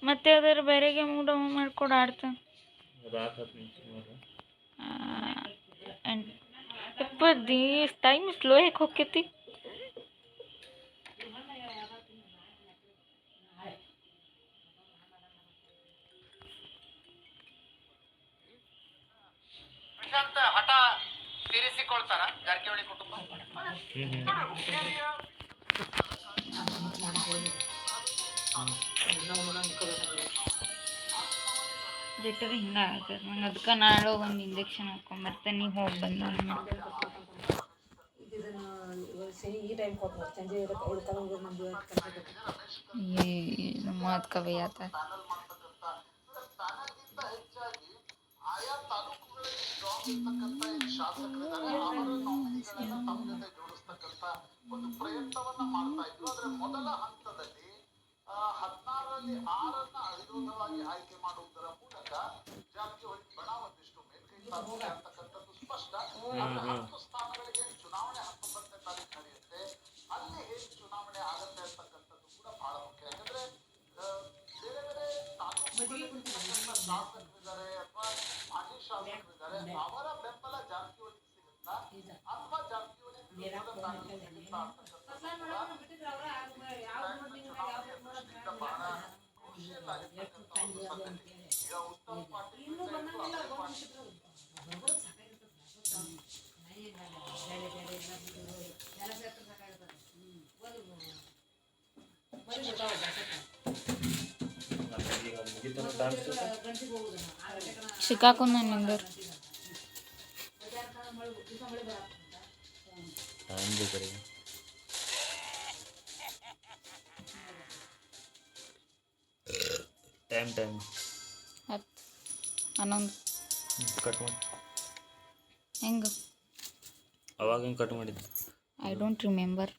ಮತ್ತೆ ಅದರ ಬೇರೆಗೆ ಮೂಡ ಮಾಡ್ಕೊಂಡು ಆಡ್ತಾನೆ ಎಪ್ಪದಿ ಟೈಮ್ ಸ್ಲೋ ಯಾಕೆ ಹೋಗ್ತೈತಿ ಹಠ ತೀರಿಸಿಕೊಳ್ತಾರ ಜಾರಕಿಹೊಳಿ ಕುಟುಂಬ ಜೆಟ್ಟರು ಹಿಂಗೆ ಆಗ್ತದೆ ನಂಗೆ ಅದಕ್ಕೆ ನಾಳೆ ಒಂದು ಇಂಜೆಕ್ಷನ್ ಹಾಕೊಂಬರ್ತೇನೆ ನೀವು ಹೋಗಿ ಬಂದ ಮಾತು ಕವಿ ಆತ ಆಯಾ ತಾಲೂಕುಗಳಲ್ಲಿ ಸ್ಟ್ರಾಂಗ್ ಇರ್ತಕ್ಕಂಥ ಶಾಸಕರಿದ್ದಾರೆ ಅವರ ನಾಮಿನಿಗಳನ್ನ ತಮ್ಮ ಜೊತೆ ಜೋಡಿಸ್ತಕ್ಕಂಥ ಒಂದು ಪ್ರಯತ್ನವನ್ನ ಮಾಡ್ತಾ ಇದ್ರು. ಆದ್ರೆ ಮೊದಲ ಹಂತದಲ್ಲಿ 16ರಲ್ಲಿ 6 ಅವಿರೋಧವಾಗಿ ಆಯ್ಕೆ ಮಾಡುವುದರ ಮೂಲಕ ಜಾರಕಿಹೊಳಿ ಬಣ ಒಂದಿಷ್ಟು ಮೇಲ್ಕೈ ಸಾಧಿಸಿದೆ ಅಂತಕ್ಕಂಥದ್ದು ಸ್ಪಷ್ಟ. 10 ಸ್ಥಾನಗಳಿಗೆ ಚುನಾವಣೆ 19ನೇ ತಾರೀಕು ನಡೆಯುತ್ತೆ. ಅಲ್ಲಿ ಹೇಗೆ ಚುನಾವಣೆ ಆಗತ್ತೆ ಅಂತಕ್ಕಂಥದ್ದು ಕೂಡ ಬಹಳ ಮುಖ್ಯ. ಯಾಕಂದ್ರೆ ಬೇರೆ ಬೇರೆ ತಾಲೂಕುಗಳಲ್ಲಿ ಶಾಸಕರಿದ್ದಾರೆ ಅಥವಾ ಮಾಜಿ ಶಾಸಕರಿದ್ದಾರೆ, ಅವರ ಬೆಂಬಲ ಜಾರಕಿಹೊಳಿ ಸಿಗುತ್ತಾ ಅಥವಾ ಜಾರಕಿಹೊಳಿ ವಿರೋಧದ ಬ್ಯಾನರ್ ಸಿಗುತ್ತಾ ಅಂತಕ್ಕಂಥದ್ದು ಬಹಳ ಕ್ರೂಷಿಯಲ್ ಆಗಿರ್ತಕ್ಕಂಥ ಒಂದು ಸಂಗತಿ. ಈಗ ಉತ್ತಮ್ ಪಾಟೀಲ್ ಸಿಕ್ಕಾಕೊಂಡು ನಿಂದರು ಟೈಮ್ 11 ಕಟ್ ಮಾಡಿ ಹೆಂಗೆ ಅವಾಗ ಹೆಂಗೆ ಕಟ್ ಮಾಡಿದ್ದು ಐ ಡೋಂಟ್ ರಿಮೆಂಬರ್.